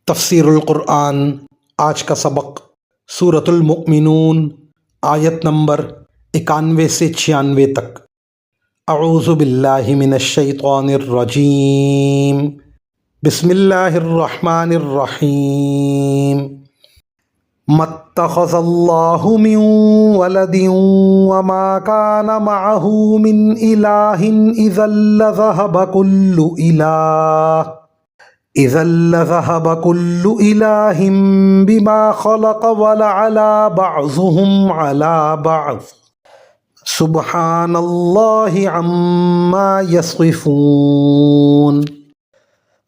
تفسیر القرآن آج کا سبق سورۃ المؤمنون آیت نمبر 91 سے 96 تک۔ اعوذ باللہ من الشیطان الرجیم، بسم اللہ الرحمن الرحیم۔ ما اتخذ اللہ من ولد وما كان معه من الہ اذا لذهب كل إله بما خلق ولعلى بعضهم على بعض سبحان الله عما يصفون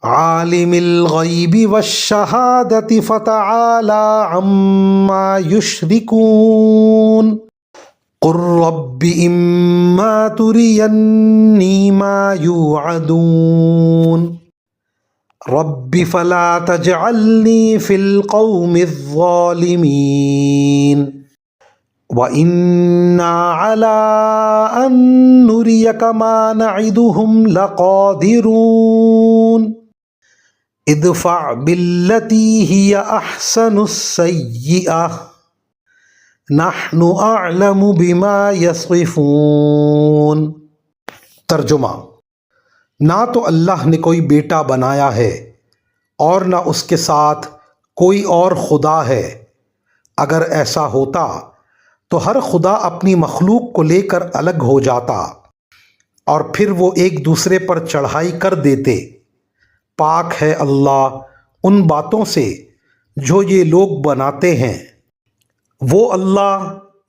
عالم الغيب والشهادة فتعالى عما يشركون قل رب إما تريني ما يوعدون رب فلا تجعلني في القوم الظالمين وإنا على أن نريك ما نعدهم لقادرون ادفع بالتي هي أحسن السيئة نحن أعلم بما يصفون۔ ترجمہ: نہ تو اللہ نے کوئی بیٹا بنایا ہے اور نہ اس کے ساتھ کوئی اور خدا ہے۔ اگر ایسا ہوتا تو ہر خدا اپنی مخلوق کو لے کر الگ ہو جاتا اور پھر وہ ایک دوسرے پر چڑھائی کر دیتے۔ پاک ہے اللہ ان باتوں سے جو یہ لوگ بناتے ہیں۔ وہ اللہ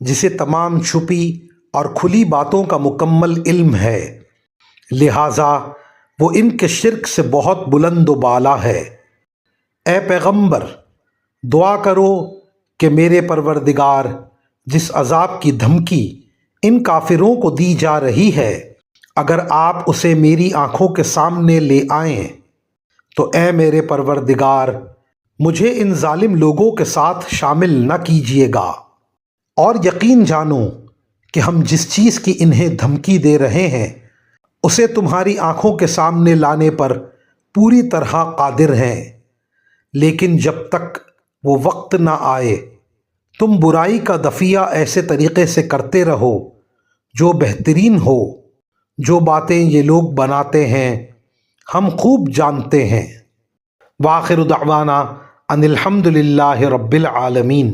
جسے تمام چھپی اور کھلی باتوں کا مکمل علم ہے، لہٰذا وہ ان کے شرک سے بہت بلند و بالا ہے۔ اے پیغمبر، دعا کرو کہ میرے پروردگار جس عذاب کی دھمکی ان کافروں کو دی جا رہی ہے، اگر آپ اسے میری آنکھوں کے سامنے لے آئیں تو اے میرے پروردگار مجھے ان ظالم لوگوں کے ساتھ شامل نہ کیجیے گا، اور یقین جانو کہ ہم جس چیز کی انہیں دھمکی دے رہے ہیں اسے تمہاری آنکھوں کے سامنے لانے پر پوری طرح قادر ہیں، لیکن جب تک وہ وقت نہ آئے تم برائی کا دفیہ ایسے طریقے سے کرتے رہو جو بہترین ہو۔ جو باتیں یہ لوگ بناتے ہیں ہم خوب جانتے ہیں۔ وآخر دعوانا ان الحمد للہ رب العالمین۔